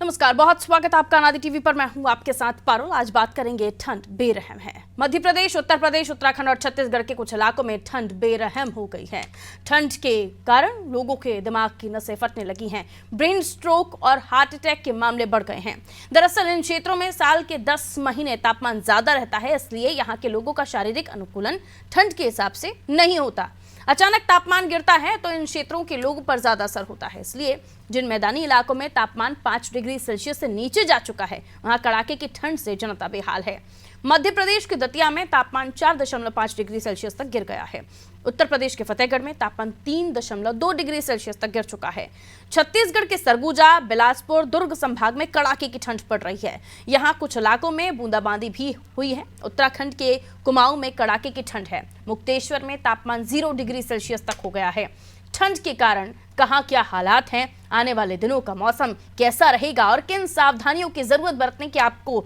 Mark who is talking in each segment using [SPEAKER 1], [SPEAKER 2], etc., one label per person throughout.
[SPEAKER 1] नमस्कार, बहुत स्वागत है आपका अनादि टीवी पर। मैं हूं आपके साथ पारुल। आज बात करेंगे ठंड बेरहम है। मध्य प्रदेश, उत्तर प्रदेश, उत्तराखंड और छत्तीसगढ़ के कुछ इलाकों में ठंड बेरहम हो गई है। ठंड के कारण लोगों के दिमाग की नसें फटने लगी हैं। ब्रेन स्ट्रोक और हार्ट अटैक के मामले बढ़ गए हैं। दरअसल इन क्षेत्रों में साल के 10 महीने तापमान ज्यादा रहता है, इसलिए यहाँ के लोगों का शारीरिक अनुकूलन ठंड के हिसाब से नहीं होता। अचानक तापमान गिरता है तो इन क्षेत्रों के लोगों पर ज्यादा असर होता है। इसलिए जिन मैदानी इलाकों में तापमान 5 डिग्री सेल्सियस से नीचे जा चुका है, वहां कड़ाके की ठंड से जनता बेहाल है। मध्य प्रदेश के दतिया में तापमान 4.5 डिग्री सेल्सियस तक गिर गया है। उत्तर प्रदेश के फतेहगढ़ में तापमान 3.2 डिग्री सेल्सियस तक गिर चुका है। छत्तीसगढ़ के सरगुजा, बिलासपुर, दुर्ग संभाग में कड़ाके की ठंड पड़ रही है। यहाँ कुछ इलाकों में बूंदाबांदी भी हुई है। उत्तराखंड के कुमाऊं में कड़ाके की ठंड है। मुक्तेश्वर में तापमान 0 डिग्री सेल्सियस तक हो गया है। ठंड के कारण कहाँ क्या हालात हैं, आने वाले दिनों का मौसम कैसा रहेगा और किन सावधानियों की जरूरत बरतने की आपको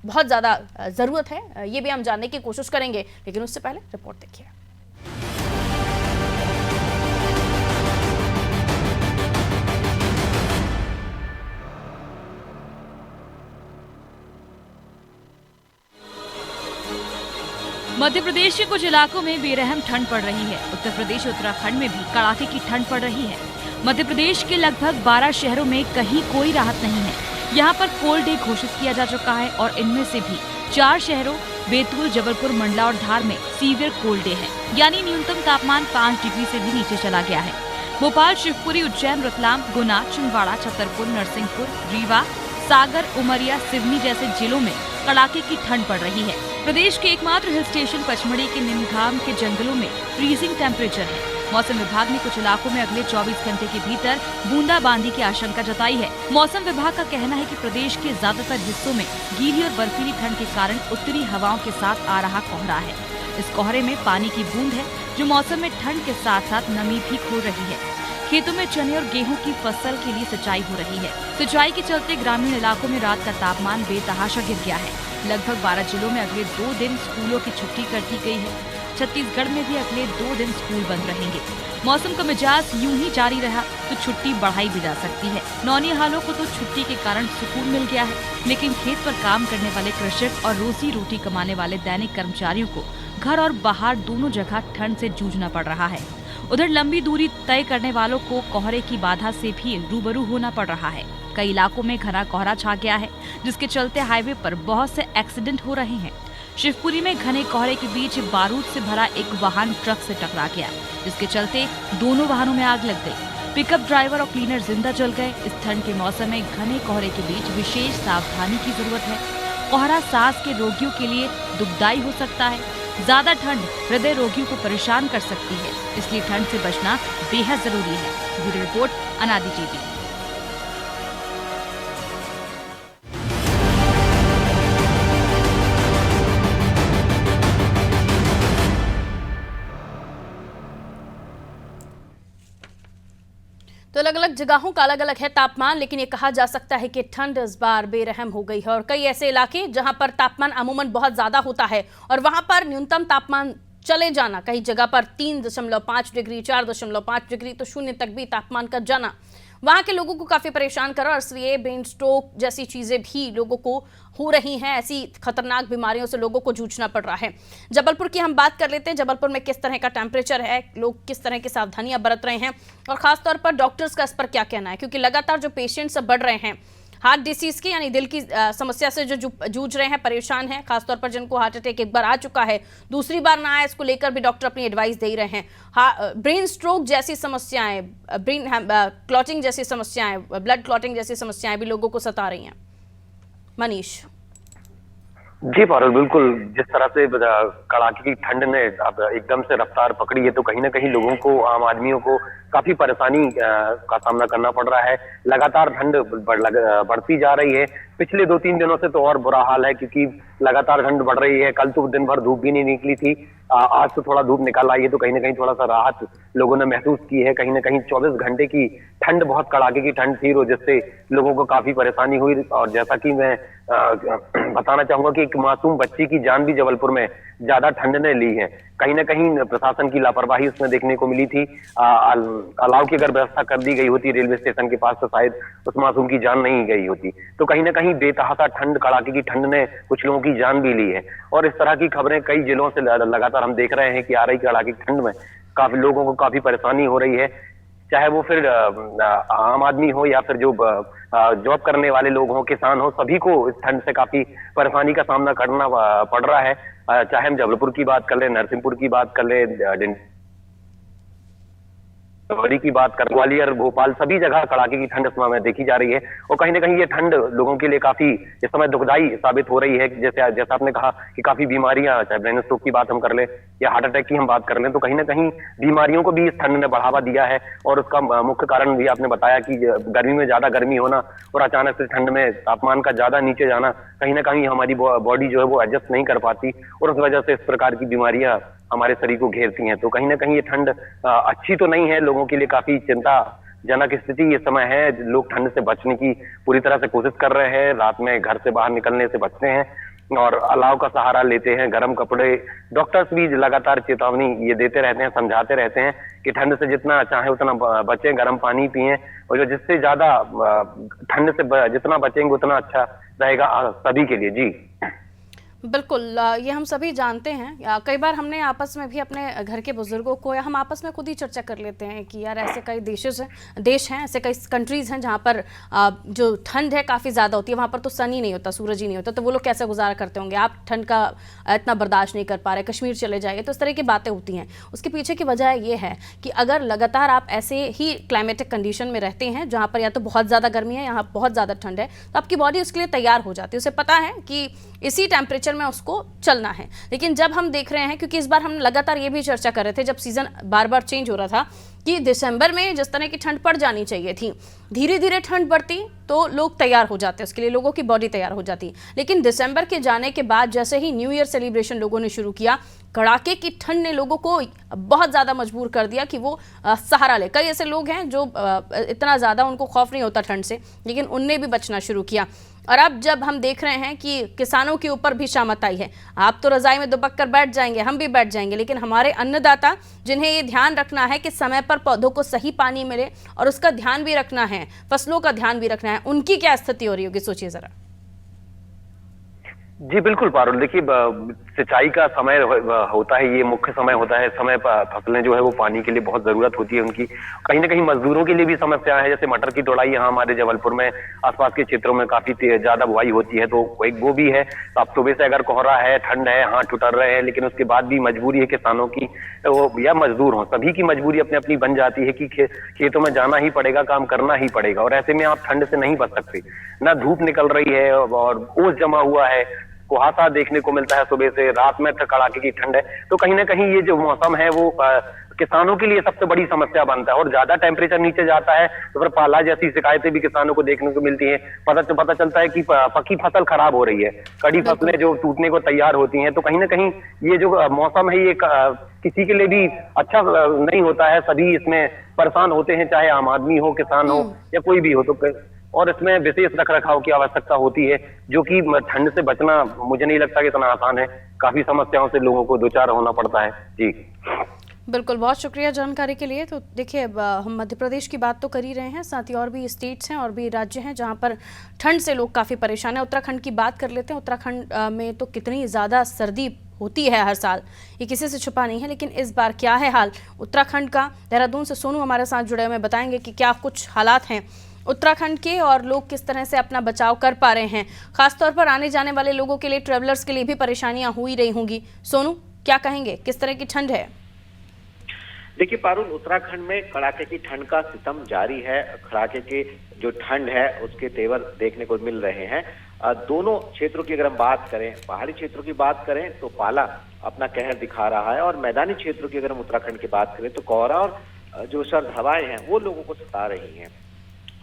[SPEAKER 1] बहुत ज्यादा जरूरत है, ये भी हम जानने की कोशिश करेंगे। लेकिन उससे पहले रिपोर्ट देखिए।
[SPEAKER 2] मध्य प्रदेश के कुछ इलाकों में बेरहम ठंड पड़ रही है। उत्तर प्रदेश और उत्तराखंड में भी कड़ाके की ठंड पड़ रही है। मध्य प्रदेश के लगभग 12 शहरों में कहीं कोई राहत नहीं है। यहाँ पर कोल्ड डे घोषित किया जा चुका है और इनमें से भी 4 शहरों बैतूल, जबलपुर, मंडला और धार में सीवियर कोल्ड डे है, यानी न्यूनतम तापमान 5 डिग्री से भी नीचे चला गया है। भोपाल, शिवपुरी, उज्जैन, रतलाम, गुना, छिंदवाड़ा, छतरपुर, नरसिंहपुर, रीवा, सागर, उमरिया, सिवनी जैसे जिलों में कड़ाके की ठंड पड़ रही है। प्रदेश के एकमात्र हिल स्टेशन पचमढ़ी के निमधाम के जंगलों में फ्रीजिंग टेम्परेचर है। मौसम विभाग ने कुछ इलाकों में अगले 24 घंटे के भीतर बूंदाबांदी की आशंका जताई है। मौसम विभाग का कहना है कि प्रदेश के ज्यादातर हिस्सों में गीली और बर्फीली ठंड के कारण उत्तरी हवाओं के साथ आ रहा कोहरा है। इस कोहरे में पानी की बूंद है, जो मौसम में ठंड के साथ साथ नमी भी खो रही है। खेतों में चने और गेहूं की फसल के लिए सिंचाई हो रही है। सिंचाई के चलते ग्रामीण इलाकों में रात का तापमान बेतहाशा गिर गया है। लगभग 12 जिलों में अगले 2 दिन स्कूलों की छुट्टी कर दी गई है। छत्तीसगढ़ में भी अगले 2 दिन स्कूल बंद रहेंगे। मौसम का मिजाज यूं ही जारी रहा तो छुट्टी बढ़ाई भी जा सकती है। नौनिहालों को तो छुट्टी के कारण सुकून मिल गया है, लेकिन खेत पर काम करने वाले कृषक और रोजी रोटी कमाने वाले दैनिक कर्मचारियों को घर और बाहर दोनों जगह ठंड से जूझना पड़ रहा है। उधर लंबी दूरी तय करने वालों को कोहरे की बाधा से भी रूबरू होना पड़ रहा है। कई इलाकों में घना कोहरा छा गया है, जिसके चलते हाईवे पर बहुत से एक्सीडेंट हो रहे हैं। शिवपुरी में घने कोहरे के बीच बारूद से भरा एक वाहन ट्रक से टकरा गया, जिसके चलते दोनों वाहनों में आग लग गई। पिकअप ड्राइवर और क्लीनर जिंदा जल गए। इस ठंड के मौसम में घने कोहरे के बीच विशेष सावधानी की जरूरत है। कोहरा सांस के रोगियों के लिए दुखदायी हो सकता है। ज्यादा ठंड हृदय रोगियों को परेशान कर सकती है, इसलिए ठंड से बचना बेहद जरूरी है। ब्यूरो रिपोर्ट, अनादि टीवी।
[SPEAKER 1] तो अलग अलग जगहों का अलग अलग है तापमान, लेकिन ये कहा जा सकता है कि ठंड इस बार बेरहम हो गई है। और कई ऐसे इलाके जहां पर तापमान अमूमन बहुत ज्यादा होता है और वहां पर न्यूनतम तापमान चले जाना, कई जगह पर 3.5 डिग्री, 4.5 डिग्री तो शून्य तक भी तापमान का जाना वहां के लोगों को काफी परेशान कर रहा है। और इसलिए ब्रेन स्ट्रोक जैसी चीजें भी लोगों को हो रही हैं। ऐसी खतरनाक बीमारियों से लोगों को जूझना पड़ रहा है। जबलपुर की हम बात कर लेते हैं। जबलपुर में किस तरह का टेम्परेचर है, लोग किस तरह की सावधानियां बरत रहे हैं और खासतौर पर डॉक्टर्स का इस पर क्या कहना है, क्योंकि लगातार जो पेशेंट्स बढ़ रहे हैं हार्ट डिसीज की, यानी दिल की समस्या से जो जूझ रहे हैं, परेशान हैं, खासतौर पर जिनको हार्ट अटैक एक बार आ चुका है, दूसरी बार ना आए, इसको लेकर भी डॉक्टर अपनी एडवाइस दे रहे हैं। ब्रेन स्ट्रोक जैसी समस्याएं, ब्रेन क्लॉटिंग जैसी समस्याएं, ब्लड क्लॉटिंग जैसी समस्याएं भी लोगों को सता रही हैं। मनीष
[SPEAKER 3] जी पारुल, बिल्कुल जिस तरह से कड़ाके की ठंड ने अब एकदम से रफ्तार पकड़ी है, तो कहीं ना कहीं लोगों को, आम आदमियों को काफी परेशानी का सामना करना पड़ रहा है। लगातार ठंड बढ़ती जा रही है। पिछले 2-3 दिनों से तो और बुरा हाल है, क्योंकि लगातार ठंड बढ़ रही है। कल तो दिन भर धूप भी नहीं निकली थी, आज तो थोड़ा धूप निकल आई है, तो कहीं ना कहीं थोड़ा सा राहत लोगों ने महसूस की है। कहीं ना कहीं 24 घंटे की ठंड, बहुत कड़ाके की ठंड थी, जिससे लोगों को काफी परेशानी हुई। और जैसा कि मैं बताना चाहूंगा कि एक मासूम बच्ची की जान भी जबलपुर में ज्यादा ठंड ने ली है। कहीं ना कहीं प्रशासन की लापरवाही उसमें देखने को मिली थी। अलाव की अगर व्यवस्था कर दी गई होती रेलवे स्टेशन के पास, तो शायद उस मासूम की जान नहीं गई होती। तो कहीं ना कहीं बेतहाशा ठंड, कड़ाके की ठंड ने कुछ लोगों की जान भी ली है। और इस तरह की खबरें कई जिलों से लगातार हम देख रहे हैं कि आ रही कड़ाके की ठंड में काफी लोगों को काफी परेशानी हो रही है। चाहे वो फिर आम आदमी हो या फिर जो जॉब करने वाले लोग हो, किसान हो, सभी को इस ठंड से काफी परेशानी का सामना करना पड़ रहा है। चाहे हम जबलपुर की बात कर ले, नरसिंहपुर की बात कर ले, बड़ी की बात कर, ग्वालियर, भोपाल, सभी जगह कड़ाके की ठंड इस समय में देखी जा रही है। और कहीं ना कहीं ये ठंड लोगों के लिए काफी इस समय दुखदाई साबित हो रही है। जैसा आपने कहा कि काफी बीमारियां, चाहे ब्रेन स्ट्रोक की बात हम कर ले या हार्ट अटैक की हम बात कर लें, तो कहीं ना कहीं बीमारियों को भी इस ठंड ने बढ़ावा दिया है। और उसका मुख्य कारण भी आपने बताया कि गर्मी में ज्यादा गर्मी होना और अचानक से ठंड में तापमान का ज्यादा नीचे जाना, कहीं ना कहीं हमारी बॉडी जो है वो एडजस्ट नहीं कर पाती, और उस वजह से इस प्रकार की बीमारियां हमारे शरीर को घेरती हैं। तो कहीं ना कहीं ये ठंड अच्छी तो नहीं है, लोगों के लिए काफी चिंताजनक स्थिति ये समय है। लोग ठंड से बचने की पूरी तरह से कोशिश कर रहे हैं, रात में घर से बाहर निकलने से बचते हैं और अलाव का सहारा लेते हैं, गर्म कपड़े। डॉक्टर्स भी लगातार चेतावनी ये देते रहते हैं, समझाते रहते हैं कि ठंड से जितना चाहे उतना बचें, गर्म पानी पिएं, और जो जिससे ज्यादा ठंड से जितना बचेंगे उतना अच्छा रहेगा सभी के लिए। जी
[SPEAKER 1] बिल्कुल, ये हम सभी जानते हैं। कई बार हमने आपस में भी अपने घर के बुजुर्गों को, या हम आपस में खुद ही चर्चा कर लेते हैं कि यार ऐसे कई देश हैं, ऐसे कई कंट्रीज़ हैं जहाँ पर जो ठंड है काफ़ी ज़्यादा होती है, वहाँ पर तो सन ही नहीं होता, सूरज ही नहीं होता, तो वो लोग कैसे गुजारा करते होंगे। आप ठंड का इतना बर्दाश्त नहीं कर पा रहे, कश्मीर चले जाइए, तो इस तरह की बातें होती हैं। उसके पीछे की वजह ये है कि अगर लगातार आप ऐसे ही क्लाइमेटिक कंडीशन में रहते हैं जहाँ पर या तो बहुत ज़्यादा गर्मी है, यहाँ बहुत ज़्यादा ठंड है, तो आपकी बॉडी उसके लिए तैयार हो जाती है। उसे पता है कि इसी टेम्परेचर में उसको चलना है। लेकिन जब हम देख रहे हैं, क्योंकि इस बार हम लगातार ये भी चर्चा कर रहे थे जब सीजन बार बार चेंज हो रहा था, कि दिसंबर में जिस तरह की ठंड पड़ जानी चाहिए थी, धीरे धीरे ठंड बढ़ती तो लोग तैयार हो जाते, उसके लिए लोगों की बॉडी तैयार हो जाती। लेकिन दिसंबर के जाने के बाद जैसे ही न्यू ईयर सेलिब्रेशन लोगों ने शुरू किया, कड़ाके की ठंड ने लोगों को बहुत ज़्यादा मजबूर कर दिया कि वो सहारा ले। कई ऐसे लोग हैं जो इतना ज़्यादा उनको खौफ नहीं होता ठंड से, लेकिन उनने भी बचना शुरू किया। और अब जब हम देख रहे हैं कि किसानों के ऊपर भी शामत आई है, आप तो रजाई में दुबक कर बैठ जाएंगे, हम भी बैठ जाएंगे, लेकिन हमारे अन्नदाता जिन्हें ये ध्यान रखना है कि समय पर पौधों को सही पानी मिले और उसका ध्यान भी रखना है, फसलों का ध्यान भी रखना है, उनकी क्या स्थिति हो रही होगी, सोचिए जरा।
[SPEAKER 3] जी बिल्कुल पारुल, देखिए सिंचाई का समय होता है, ये मुख्य समय होता है। समय पर फसलें जो है वो पानी के लिए बहुत जरूरत होती है उनकी। कहीं ना कहीं मजदूरों के लिए भी समस्या है, जैसे मटर की तोड़ाई यहाँ हमारे जबलपुर में आसपास के क्षेत्रों में काफी ज्यादा बुआई होती है, तो एक वो भी है। अब सुबह से अगर कोहरा है, ठंड है, हाथ ठुटर रहे हैं, लेकिन उसके बाद भी मजबूरी है किसानों की, वो या मजदूर हो, सभी की मजबूरी अपनी अपनी बन जाती है कि खेतों में जाना ही पड़ेगा, काम करना ही पड़ेगा। और ऐसे में आप ठंड से नहीं बच सकते, ना धूप निकल रही है और ओस जमा हुआ है, कुहासा देखने को मिलता है सुबह से, रात में कड़ाके की ठंड है। तो कहीं ना कहीं ये जो मौसम है वो किसानों के लिए सबसे बड़ी समस्या बनता है। और ज्यादा टेम्परेचर नीचे जाता है तो फिर पाला जैसी शिकायतें भी किसानों को देखने को मिलती हैं। पता चलता है कि पकी फसल खराब हो रही है, कड़ी फसलें जो टूटने को तैयार होती हैं। तो कहीं ना कहीं ये जो मौसम है ये किसी के लिए भी अच्छा नहीं होता है, सभी इसमें परेशान होते हैं, चाहे आम आदमी हो, किसान हो या कोई भी हो। तो और इसमें विशेष रखरखाव की आवश्यकता होती है, जो कि ठंड से बचना मुझे नहीं लगता कि इतना आसान है। काफी समस्याओं से लोगों को दो चार होना पड़ता है। जी
[SPEAKER 1] बिल्कुल, बहुत शुक्रिया जानकारी के लिए। तो देखिए, हम मध्य प्रदेश की बात तो कर ही रहे हैं, साथ ही और भी स्टेट्स हैं और भी राज्य हैं जहां पर ठंड से लोग काफ़ी परेशान हैं। उत्तराखंड की बात कर लेते हैं। उत्तराखंड में तो कितनी ज़्यादा सर्दी होती है हर साल, ये किसी से छुपा नहीं है, लेकिन इस बार क्या है हाल उत्तराखंड का। देहरादून से सोनू हमारे साथ जुड़े हुए बताएंगे कि क्या कुछ हालात हैं उत्तराखंड के और लोग किस तरह से अपना बचाव कर पा रहे हैं। खासतौर पर आने जाने वाले लोगों के लिए, ट्रेवलर्स के लिए भी परेशानियां हो ही रही होंगी। सोनू, क्या कहेंगे, किस तरह की ठंड है?
[SPEAKER 4] देखिए पारुल, उत्तराखंड में कड़ाके की ठंड का सितम जारी है। कड़ाके की जो ठंड है उसके तेवर देखने को मिल रहे हैं। दोनों क्षेत्रों की अगर हम बात करें, पहाड़ी क्षेत्रों की बात करें तो पाला अपना कहर दिखा रहा है, और मैदानी क्षेत्रों की अगर हम उत्तराखंड की बात करें तो कोहरा और जो सर्द हवाएं हैं वो लोगों को सता रही हैं।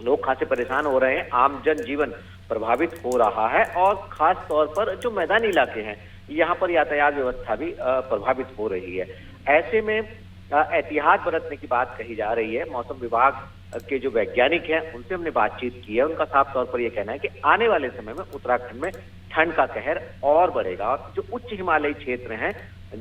[SPEAKER 4] लोग खासे परेशान हो रहे हैं। आम जन जीवन प्रभावित हो रहा है और खास तौर पर जो मैदानी इलाके हैं यहाँ पर यातायात व्यवस्था भी प्रभावित हो रही है। ऐसे में एहतियात बरतने की बात कही जा रही है। मौसम विभाग के जो वैज्ञानिक हैं उनसे हमने बातचीत की है। उनका साफ तौर पर यह कहना है कि आने वाले समय में उत्तराखंड में ठंड का कहर और बढ़ेगा और जो उच्च हिमालयी क्षेत्र हैं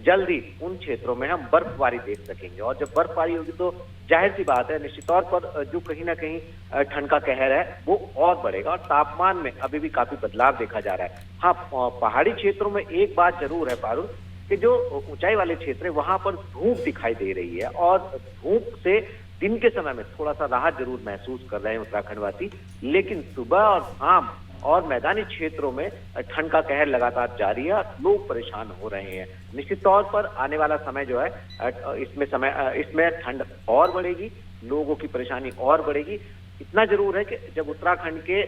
[SPEAKER 4] जल्दी उन क्षेत्रों में हम बर्फबारी देख सकेंगे और जब बर्फबारी होगी तो जाहिर सी बात है निश्चित तौर पर जो कहीं ना कहीं ठंड का कहर है वो और बढ़ेगा और तापमान में अभी भी काफी बदलाव देखा जा रहा है। हाँ, पहाड़ी क्षेत्रों में एक बात जरूर है पारुल कि जो ऊंचाई वाले क्षेत्र है वहां पर धूप दिखाई दे रही है और धूप से दिन के समय में थोड़ा सा राहत जरूर महसूस कर रहे हैं उत्तराखंड वासी, लेकिन सुबह और शाम और मैदानी क्षेत्रों में ठंड का कहर लगातार जारी है और लोग परेशान हो रहे हैं। निश्चित तौर पर आने वाला समय जो है इसमें ठंड और बढ़ेगी, लोगों की परेशानी और बढ़ेगी। इतना जरूर है कि जब उत्तराखंड के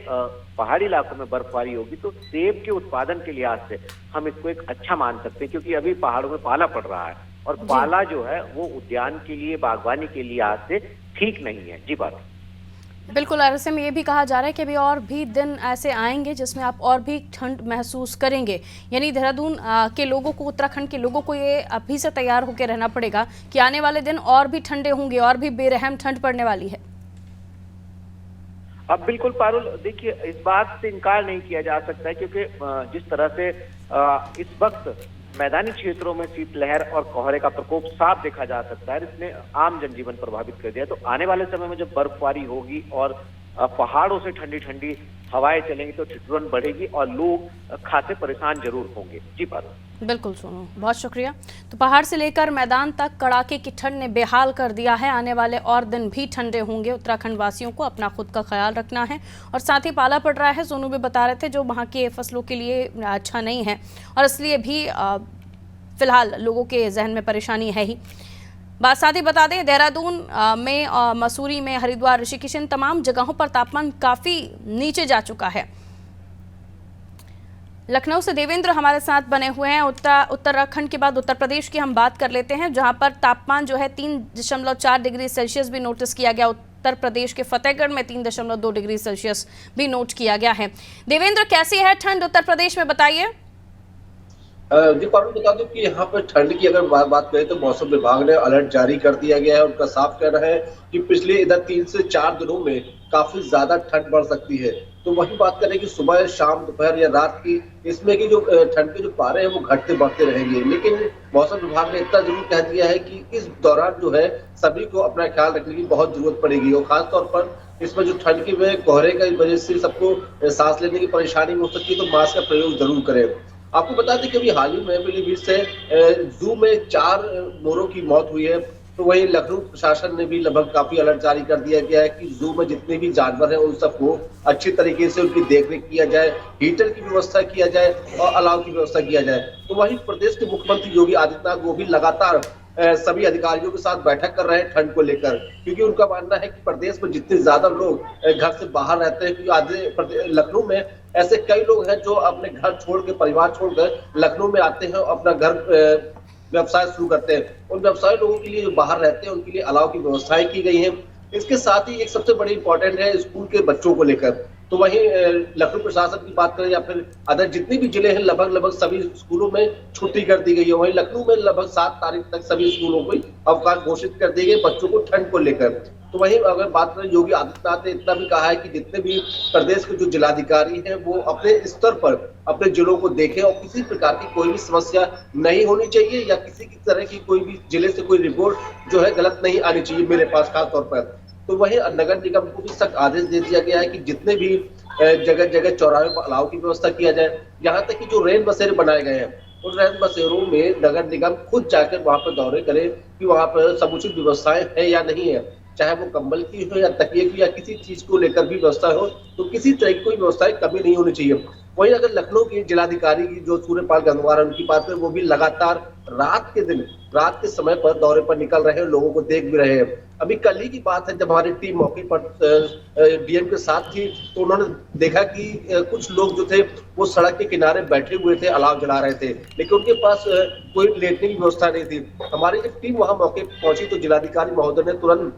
[SPEAKER 4] पहाड़ी इलाकों में बर्फबारी होगी तो सेब के उत्पादन के लिहाज से हम इसको एक अच्छा मान सकते हैं, क्योंकि अभी पहाड़ों में पाला पड़ रहा है और पाला जो है वो उद्यान के लिए, बागवानी के लिहाज से ठीक नहीं है। जी बात
[SPEAKER 1] बिल्कुल। ऐसे में ये भी कहा जा रहा है कि अभी और भी दिन ऐसे आएंगे जिसमें आप और भी ठंड महसूस करेंगे, यानी देहरादून के लोगों को, उत्तराखंड के लोगों को ये अभी से तैयार होकर रहना पड़ेगा कि आने वाले दिन और भी ठंडे होंगे और भी बेरहम ठंड पड़ने वाली है।
[SPEAKER 4] अब बिल्कुल पारुल, देखिए इस बात से इनकार नहीं किया जा सकता है क्योंकि जिस तरह से इस वक्त मैदानी क्षेत्रों में शीतलहर और कोहरे का प्रकोप साफ देखा जा सकता है, इसने आम जनजीवन प्रभावित कर दिया। तो आने वाले समय में जब बर्फबारी होगी और पहाड़ों से ठंडी ठंडी हवाएं चलेंगी तो ठिठुरन बढ़ेगी और लोग खासे परेशान जरूर होंगे। जी पारुल।
[SPEAKER 1] बिल्कुल सोनू, बहुत शुक्रिया। तो पहाड़ से लेकर मैदान तक कड़ाके की ठंड ने बेहाल कर दिया है। आने वाले और दिन भी ठंडे होंगे। उत्तराखंड वासियों को अपना खुद का ख्याल रखना है और साथ ही पाला पड़ रहा है, सोनू भी बता रहे थे, जो वहाँ के फसलों के लिए अच्छा नहीं है और इसलिए भी फिलहाल लोगों के जहन में परेशानी है ही। बात साथ ही बता दें, देहरादून में, मसूरी में, हरिद्वार, ऋषिकेश, इन तमाम जगहों पर तापमान काफ़ी नीचे जा चुका है। लखनऊ से देवेंद्र हमारे साथ बने हुए हैं। उत्तराखंड के बाद उत्तर प्रदेश की हम बात कर लेते हैं, जहां पर तापमान जो है 3.4 डिग्री सेल्सियस भी नोटिस किया गया। उत्तर प्रदेश के फतेहगढ़ में 3.2 डिग्री सेल्सियस भी नोट किया गया है। देवेंद्र, कैसी है ठंड उत्तर प्रदेश में, बताइए।
[SPEAKER 5] जी पारुल, बता दूं कि यहाँ पर ठंड की अगर बात करें तो मौसम विभाग ने अलर्ट जारी कर दिया गया है। उनका साफ कहना है कि पिछले इधर 3 से 4 दिनों में काफी ज्यादा ठंड बढ़ सकती है। तो वही बात करें कि सुबह, शाम, दोपहर या रात की इसमें की जो ठंड के जो पारे हैं वो घटते बढ़ते रहेंगे, लेकिन मौसम विभाग ने इतना जरूर कह दिया है कि इस दौरान जो है सभी को अपना ख्याल रखने की बहुत जरूरत पड़ेगी और खासतौर पर इसमें जो ठंड की कोहरे की वजह से सबको सांस लेने की परेशानी हो सकती है, तो मास्क का प्रयोग जरूर करें। आपको बता दें कि अभी हाल ही में पीलीभीत से जू में 4 मोरों की मौत हुई है। तो वही लखनऊ प्रशासन ने भी लगभग काफी अलर्ट जारी कर दिया गया है कि जू में जितने भी जानवर हैं उन सबको अच्छी तरीके से उनकी देखरेख किया जाए, हीटर की व्यवस्था किया जाए और अलाव की व्यवस्था किया जाए। तो वही प्रदेश के मुख्यमंत्री योगी आदित्यनाथ वो भी लगातार सभी अधिकारियों के साथ बैठक कर रहे हैं ठंड को लेकर, क्योंकि उनका मानना है कि प्रदेश में जितने ज्यादा लोग घर से बाहर रहते हैं, क्योंकि आधे लखनऊ में ऐसे कई लोग हैं जो अपने घर छोड़ के, परिवार छोड़कर लखनऊ में आते हैं और अपना घर व्यवसाय शुरू करते हैं। उन व्यवसाय लोगों के लिए जो बाहर रहते हैं उनके लिए अलाव की व्यवस्थाएं की गई हैं। इसके साथ ही एक सबसे बड़ी इंपॉर्टेंट है स्कूल के बच्चों को लेकर। तो वहीं लखनऊ प्रशासन की बात करें या फिर अदर जितने भी जिले हैं, लगभग सभी स्कूलों में छुट्टी कर दी गई है। वहीं लखनऊ में लगभग 7 तारीख तक सभी स्कूलों को अवकाश घोषित कर दिए गए बच्चों को ठंड को लेकर। तो वहीं अगर बात करें, योगी आदित्यनाथ ने इतना भी कहा है कि जितने भी प्रदेश के जो जिलाधिकारी हैं वो अपने स्तर पर अपने जिलों को देखें और किसी प्रकार की कोई भी समस्या नहीं होनी चाहिए या किसी की तरह की कोई भी जिले से कोई रिपोर्ट जो है गलत नहीं आनी चाहिए मेरे पास खास तौर पर। तो वहीं नगर निगम को भी सख्त आदेश दे दिया गया है कि जितने भी जगह जगह चौराहे पर अलाव की व्यवस्था किया जाए। यहाँ तक कि जो रेन बसेरे बनाए गए हैं उन रेन बसेरों में नगर निगम खुद जाकर वहां पर दौरे करे कि वहां पर समुचित व्यवस्थाएं है या नहीं है, चाहे वो कंबल की हो या तकिए की या किसी चीज को लेकर भी व्यवस्था हो, तो किसी तरह की कोई व्यवस्थाएं कमी नहीं होनी चाहिए। वहीं अगर लखनऊ की जिलाधिकारी की जो सूर्यपाल गंगवार उनकी बात करें, वो भी लगातार रात के समय पर दौरे पर निकल रहे हैं, लोगों को देख भी रहे हैं। अभी कल ही की बात है जब हमारी टीम मौके पर डीएम के साथ थी, तो उन्होंने देखा कि कुछ लोग जो थे वो सड़क के किनारे बैठे हुए थे, अलाव जला रहे थे, लेकिन उनके पास कोई लेटने की व्यवस्था नहीं थी। हमारी जब टीम वहां मौके पर पहुंची तो जिलाधिकारी महोदय ने तुरंत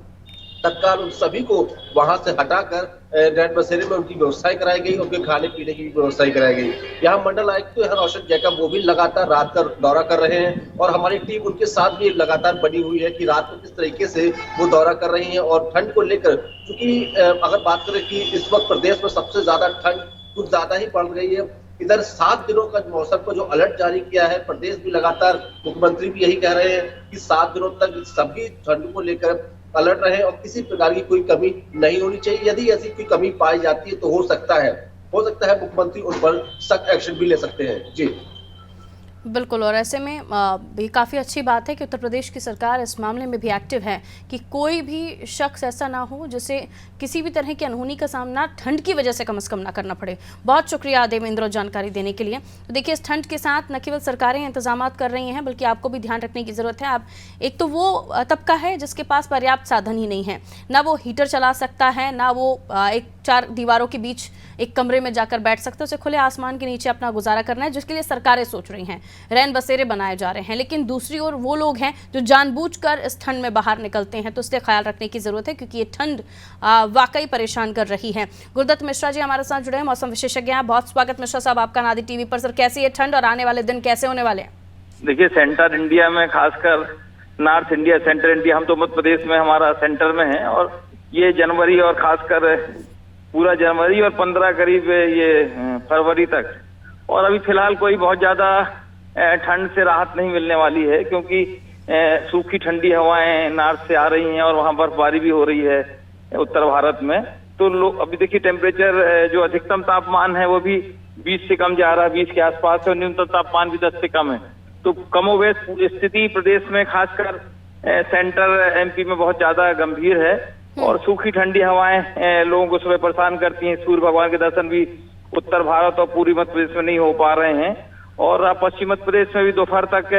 [SPEAKER 5] तत्काल उन सभी को वहां से हटाकर रैन बसेरे में उनकी व्यवस्थाएं कराई गई, उनके खाने पीने की भी व्यवस्थाएं कराई गई। यहाँ मंडल आयुक्त तो है रोशन जैकब, वो भी लगातार रात का दौरा कर रहे हैं और हमारी टीम उनके साथ भी लगातार बनी हुई है कि रात में किस तरीके से वो दौरा कर रही है। और ठंड को लेकर, क्योंकि अगर बात करें कि इस वक्त प्रदेश में सबसे ज्यादा ठंड कुछ ज्यादा ही पड़ रही है, इधर 7 दिनों का मौसम का जो अलर्ट जारी किया है प्रदेश भी लगातार, मुख्यमंत्री भी यही कह रहे हैं कि 7 दिनों तक सभी ठंड को लेकर अलर्ट रहे और किसी प्रकार की कोई कमी नहीं होनी चाहिए। यदि ऐसी कोई कमी पाई जाती है तो हो सकता है मुख्यमंत्री उन पर सख्त एक्शन भी ले सकते हैं। जी
[SPEAKER 1] बिल्कुल, और ऐसे में ये काफ़ी अच्छी बात है कि उत्तर प्रदेश की सरकार इस मामले में भी एक्टिव है कि कोई भी शख्स ऐसा ना हो जिसे किसी भी तरह की अनहोनी का सामना ठंड की वजह से कम ना करना पड़े। बहुत शुक्रिया देवेंद्र जानकारी देने के लिए। तो देखिए, इस ठंड के साथ न केवल सरकारें इंतजाम कर रही हैं बल्कि आपको भी ध्यान रखने की ज़रूरत है। आप एक तो वो तबका है जिसके पास पर्याप्त साधन ही नहीं है, ना वो हीटर चला सकता है, ना वो एक 4 दीवारों के बीच एक कमरे में जाकर बैठ सकते हैं। उसे खुले आसमान के नीचे अपना गुजारा करना है, जिसके लिए सरकारें सोच रही हैं, रैन बसेरे बनाए जा रहे हैं। लेकिन दूसरी ओर वो लोग हैं जो जानबूझकर इस ठंड में बाहर निकलते हैं, तो इसलिए ख्याल रखने की जरूरत है क्योंकि ये ठंड वाकई परेशान कर रही है। गुरुदत्त मिश्रा जी हमारे साथ जुड़े हैं, मौसम विशेषज्ञ हैं। बहुत स्वागत मिश्रा साहब आपका नादी टीवी पर। सर, कैसी है ठंड और आने वाले दिन कैसे होने वाले हैं?
[SPEAKER 6] देखिए, सेंटर इंडिया में, खासकर नॉर्थ इंडिया, सेंट्रल इंडिया, हम तो मध्य प्रदेश में हमारा सेंटर में है और ये जनवरी और खासकर पूरा जनवरी और 15 करीब ये फरवरी तक, और अभी फिलहाल कोई बहुत ज्यादा ठंड से राहत नहीं मिलने वाली है क्योंकि सूखी ठंडी हवाएं नॉर्थ से आ रही हैं और वहां बर्फबारी भी हो रही है उत्तर भारत में। तो अभी देखिए, टेम्परेचर जो अधिकतम तापमान है वो भी 20 से कम जा रहा है, 20 के आसपास है, और न्यूनतम तापमान भी 10 से कम है। तो कमोवेश स्थिति प्रदेश में खासकर सेंटर एमपी में बहुत ज्यादा गंभीर है और सूखी ठंडी हवाएं लोगों को सुबह परेशान करती हैं। सूर्य भगवान के दर्शन भी उत्तर भारत और पूर्वी मध्य प्रदेश में नहीं हो पा रहे हैं और पश्चिम मध्य प्रदेश में भी दोपहर तक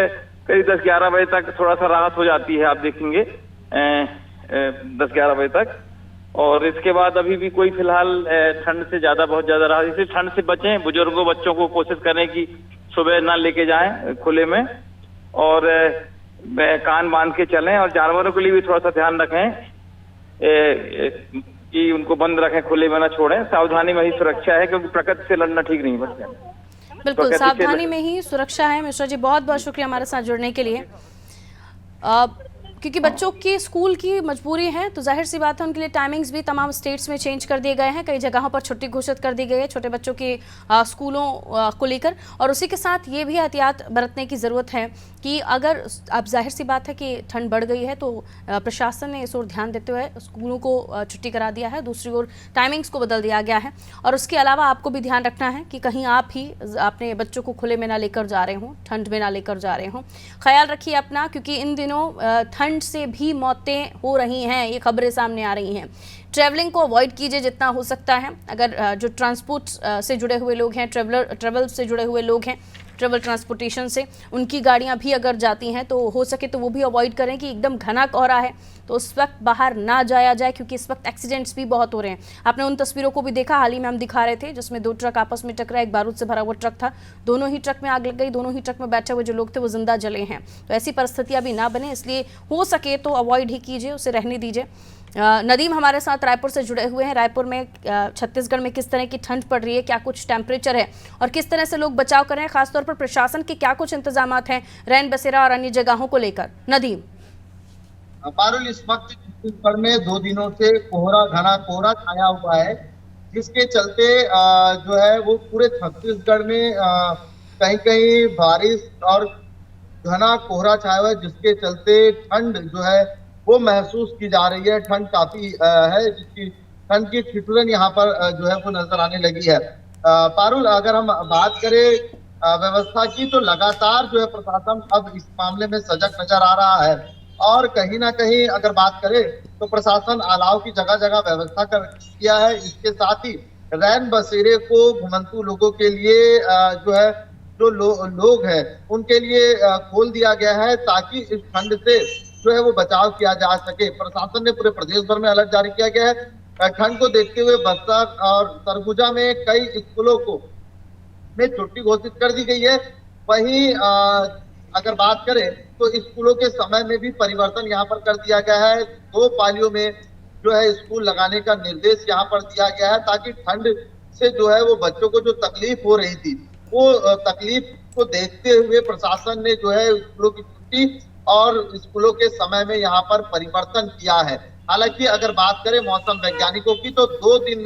[SPEAKER 6] करीब 10-11 बजे तक थोड़ा सा राहत हो जाती है, आप देखेंगे 10-11 बजे तक। और इसके बाद अभी भी कोई फिलहाल ठंड से बहुत ज्यादा राहत, इसलिए ठंड से बचें। बुजुर्गों, बच्चों को कोशिश करें कि सुबह ना लेके जाएं खुले में और कान बांध के चलें, और जानवरों के लिए भी थोड़ा सा ध्यान रखें कि उनको बंद रखें, खुले में ना छोड़ें। सावधानी में ही सुरक्षा है क्योंकि प्रकृति से लड़ना ठीक नहीं है।
[SPEAKER 1] बिल्कुल, सावधानी में ही सुरक्षा है। मिश्रा जी, बहुत बहुत शुक्रिया हमारे साथ जुड़ने के लिए। क्योंकि बच्चों की स्कूल की मजबूरी है तो जाहिर सी बात है उनके लिए टाइमिंग्स भी तमाम स्टेट्स में चेंज कर दिए गए हैं। कई जगहों पर छुट्टी घोषित कर दी गई है छोटे बच्चों के स्कूलों को लेकर, और उसी के साथ ये भी एहतियात बरतने की ज़रूरत है कि अगर अब जाहिर सी बात है कि ठंड बढ़ गई है तो प्रशासन ने इस ओर ध्यान देते हुए स्कूलों को छुट्टी करा दिया है, दूसरी ओर टाइमिंग्स को बदल दिया गया है। और उसके अलावा आपको भी ध्यान रखना है कि कहीं आप ही अपने बच्चों को खुले में ना लेकर जा रहे हों, ठंड में ना लेकर जा रहे हों। ख्याल रखिए अपना, क्योंकि इन दिनों ठंड से भी मौतें हो रही हैं, ये खबरें सामने आ रही हैं। ट्रैवलिंग को अवॉइड कीजिए जितना हो सकता है। अगर जो ट्रांसपोर्ट से जुड़े हुए लोग हैं, ट्रेवल से जुड़े हुए लोग हैं, ट्रेवल ट्रांसपोर्टेशन से उनकी गाड़ियां भी अगर जाती हैं तो हो सके तो वो भी अवॉइड करें कि एकदम घना कोहरा है तो उस वक्त बाहर ना जाया जाए, क्योंकि इस वक्त एक्सीडेंट्स भी बहुत हो रहे हैं। आपने उन तस्वीरों को भी देखा, हाल ही में हम दिखा रहे थे, जिसमें 2 ट्रक आपस में टकरा, एक बारूद से भरा हुआ ट्रक था, दोनों ही ट्रक में आग लग गई, दोनों ही ट्रक में बैठे हुए जो लोग थे वो जिंदा जले हैं। तो ऐसी परिस्थितियां भी ना बने, इसलिए हो सके तो अवॉइड ही कीजिए, उसे रहने दीजिए। नदीम हमारे साथ रायपुर से जुड़े हुए हैं। रायपुर में छत्तीसगढ़ में किस तरह की ठंड पड़ रही है, क्या कुछ टेम्परेचर है और किस तरह से लोग बचाव कर रहे हैं, खासतौर पर प्रशासन के क्या कुछ इंतजाम हैं रैन बसेरा और अन्य जगहों को लेकर? नदीम।
[SPEAKER 7] पारुल, इस वक्त छत्तीसगढ़ में 2 दिनों से घना कोहरा छाया हुआ है, जिसके चलते जो है वो पूरे छत्तीसगढ़ में कहीं कहीं बारिश और घना कोहरा छाया हुआ है, जिसके चलते ठंड जो है वो महसूस की जा रही है। ठंड काफी है, जिसकी ठंड की ठिठुरन यहाँ पर जो है वो नजर आने लगी है। पारुल, अगर हम बात करें व्यवस्था की तो लगातार जो है प्रशासन अब इस मामले में सजग नजर आ रहा है और कहीं ना कहीं अगर बात करें तो प्रशासन अलाव की जगह जगह व्यवस्था कर किया है। इसके साथ ही रैन बसेरे को घुमंतु लोगों के लिए जो है जो लोग हैं उनके लिए खोल दिया गया है ताकि इस ठंड से जो है वो बचाव किया जा सके। प्रशासन ने पूरे प्रदेश भर में अलर्ट जारी किया गया है। ठंड को देखते हुए बस्तर और सरगुजा में कई स्कूलों को में छुट्टी घोषित कर दी गई है। वहीं अगर बात करें तो स्कूलों के समय में भी परिवर्तन यहाँ पर कर दिया गया है। 2 पालियों में जो है स्कूल लगाने का निर्देश यहाँ पर दिया गया है, ताकि ठंड से जो है वो बच्चों को जो तकलीफ हो रही थी वो तकलीफ को देखते हुए प्रशासन ने जो है स्कूलों की छुट्टी और स्कूलों के समय में यहाँ पर परिवर्तन किया है। हालांकि अगर बात करें मौसम वैज्ञानिकों की, तो 2 दिन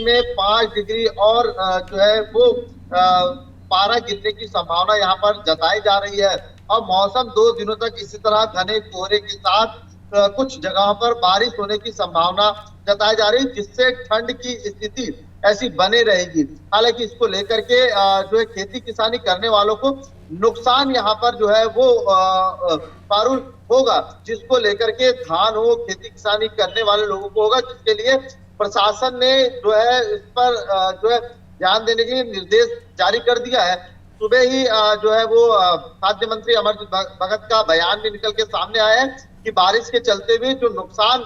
[SPEAKER 7] में 5 डिग्री और जो है वो पारा गिरने की संभावना यहाँ पर जताई जा रही है। और मौसम 2 दिनों तक इसी तरह घने कोहरे के साथ कुछ जगहों पर बारिश होने की संभावना जताई जा रही है, जिससे ठंड की स्थिति ऐसी बने रहेगी। हालांकि इसको लेकर के जो है खेती किसानी करने वालों को नुकसान यहाँ पर जो है वो पारुल होगा, जिसको लेकर के धान हो, खेती किसानी करने वाले लोगों को होगा, जिसके लिए प्रशासन ने जो है इस पर जो है ध्यान देने के लिए निर्देश जारी कर दिया है। सुबह ही जो है वो खाद्य मंत्री अमरजीत भगत का बयान भी निकल के सामने आया है कि बारिश के चलते हुए जो नुकसान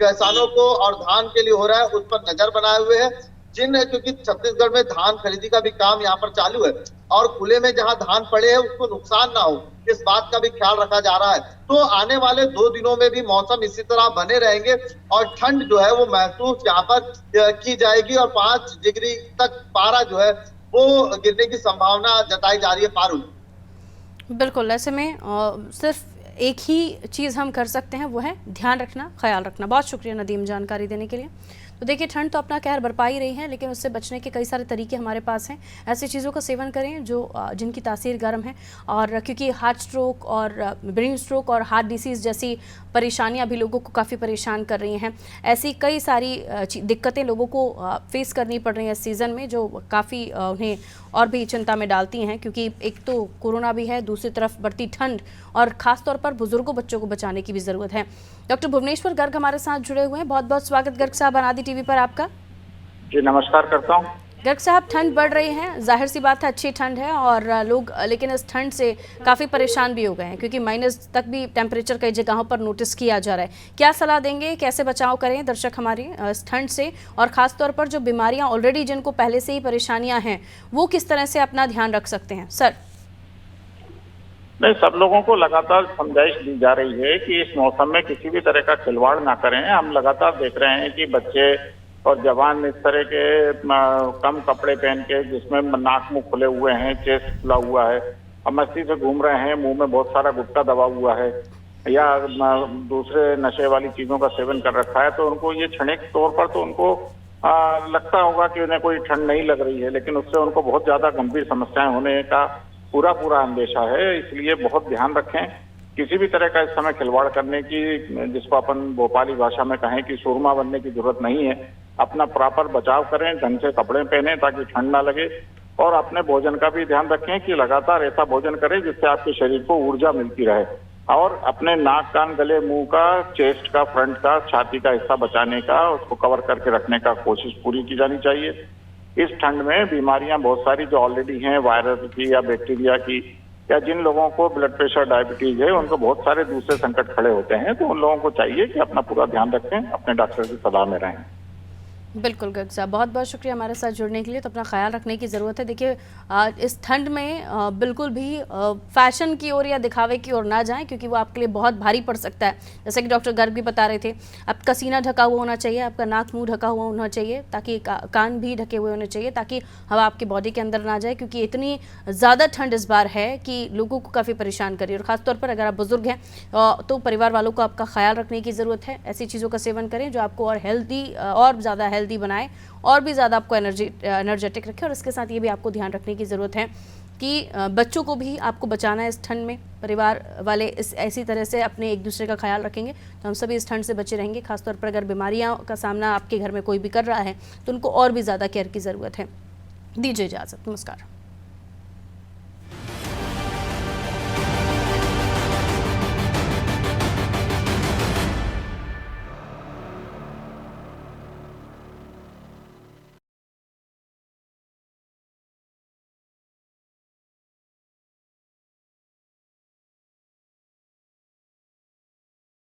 [SPEAKER 7] किसानों को और धान के लिए हो रहा है उस पर नजर बनाए हुए है। क्योंकि छत्तीसगढ़ में धान खरीदी का भी काम यहाँ पर चालू है और खुले में जहाँ धान पड़े हैं उसको नुकसान ना हो, इस बात का भी ख्याल रखा जा रहा है। तो आने वाले 2 दिनों में भी मौसम इसी तरह बने रहेंगे और ठंड जो है वो महसूस यहाँ पर की जाएगी और 5 डिग्री तक पारा जो है वो गिरने की संभावना जताई जा रही है। पारुल,
[SPEAKER 1] बिल्कुल, ऐसे में सिर्फ एक ही चीज़ हम कर सकते हैं, वो है ध्यान रखना, ख्याल रखना। बहुत शुक्रिया नदीम जानकारी देने के लिए। तो देखिए, ठंड तो अपना कहर बरपा ही रही है, लेकिन उससे बचने के कई सारे तरीके हमारे पास हैं। ऐसी चीज़ों का सेवन करें जो जिनकी तासीर गर्म है, और क्योंकि हार्ट स्ट्रोक और ब्रेन स्ट्रोक और हार्ट डिसीज़ जैसी परेशानियां भी लोगों को काफ़ी परेशान कर रही हैं। ऐसी कई सारी दिक्कतें लोगों को फेस करनी पड़ रही हैं इस सीज़न में, जो काफ़ी उन्हें और भी चिंता में डालती हैं, क्योंकि एक तो कोरोना भी है, दूसरी तरफ बढ़ती ठंड और ख़ास तौर पर बुजुर्गों बच्चों को बचाने की भी ज़रूरत है। डॉक्टर भुवनेश्वर गर्ग हमारे साथ जुड़े हुए हैं। बहुत बहुत स्वागत गर्ग साहब अनादि टीवी पर आपका।
[SPEAKER 8] जी नमस्कार करता हूँ।
[SPEAKER 1] गर्ग साहब, ठंड बढ़ रही है, जाहिर सी बात है अच्छी ठंड है, और लोग लेकिन इस ठंड से काफ़ी परेशान भी हो गए हैं, क्योंकि माइनस तक भी टेम्परेचर कई जगहों पर नोटिस किया जा रहा है। क्या सलाह देंगे, कैसे बचाव करें दर्शक हमारी इस ठंड से, और ख़ास तौर पर जो बीमारियां ऑलरेडी जिनको पहले से ही परेशानियां हैं वो किस तरह से अपना ध्यान रख सकते हैं? सर,
[SPEAKER 8] नहीं, सब लोगों को लगातार समझाइश दी जा रही है कि इस मौसम में किसी भी तरह का खिलवाड़ ना करें। हम लगातार देख रहे हैं कि बच्चे और जवान इस तरह के कम कपड़े पहन के, जिसमें नाक मुंह खुले हुए हैं, चेस्ट खुला हुआ है, और मस्ती से घूम रहे हैं, मुंह में बहुत सारा गुटखा दबा हुआ है या दूसरे नशे वाली चीजों का सेवन कर रखा है, तो उनको ये क्षणिक तौर पर तो उनको लगता होगा कि उन्हें कोई ठंड नहीं लग रही है, लेकिन उससे उनको बहुत ज्यादा गंभीर समस्याएं होने का पूरा अंदेशा है। इसलिए बहुत ध्यान रखें, किसी भी तरह का इस समय खिलवाड़ करने की, जिसको अपन भोपाली भाषा में कहें कि सूरमा बनने की जरूरत नहीं है। अपना प्रॉपर बचाव करें, ढंग से कपड़े पहने ताकि ठंड ना लगे, और अपने भोजन का भी ध्यान रखें कि लगातार ऐसा भोजन करें जिससे आपके शरीर को ऊर्जा मिलती रहे, और अपने नाक, कान, गले, मुंह का, चेस्ट का, फ्रंट का, छाती का हिस्सा बचाने का, उसको कवर करके रखने का कोशिश पूरी की जानी चाहिए। इस ठंड में बीमारियां बहुत सारी जो ऑलरेडी हैं, वायरस की या बैक्टीरिया की, या जिन लोगों को ब्लड प्रेशर, डायबिटीज है, उनको बहुत सारे दूसरे संकट खड़े होते हैं, तो उन लोगों को चाहिए कि अपना पूरा ध्यान रखें, अपने डॉक्टर की सलाह में रहें।
[SPEAKER 1] बिल्कुल गर्ग साहब, बहुत बहुत शुक्रिया हमारे साथ जुड़ने के लिए। तो अपना ख्याल रखने की ज़रूरत है। देखिए, इस ठंड में बिल्कुल भी फैशन की ओर या दिखावे की ओर ना जाएं, क्योंकि वो आपके लिए बहुत भारी पड़ सकता है। जैसे कि डॉक्टर गर्ग भी बता रहे थे, आपका सीना ढका हुआ होना चाहिए, आपका नाक मुंह ढका हुआ होना चाहिए, ताकि कान भी ढके हुए होने चाहिए, ताकि हवा आपकी बॉडी के अंदर ना जाए, क्योंकि इतनी ज़्यादा ठंड इस बार है कि लोगों को काफ़ी परेशान करिए। और ख़ासतौर पर अगर आप बुज़ुर्ग हैं तो परिवार वालों को आपका ख्याल रखने की ज़रूरत है। ऐसी चीज़ों का सेवन करें जो आपको और ज़्यादा हेल्दी बनाए, और भी ज़्यादा आपको एनर्जेटिक रखे। और इसके साथ ये भी आपको ध्यान रखने की ज़रूरत है कि बच्चों को भी आपको बचाना है इस ठंड में। परिवार वाले ऐसी तरह से अपने एक दूसरे का ख्याल रखेंगे तो हम सभी इस ठंड से बचे रहेंगे। खासतौर पर अगर बीमारियां का सामना आपके घर में कोई भी कर रहा है तो उनको और भी ज़्यादा केयर की ज़रूरत है। दीजिए इजाज़त, नमस्कार।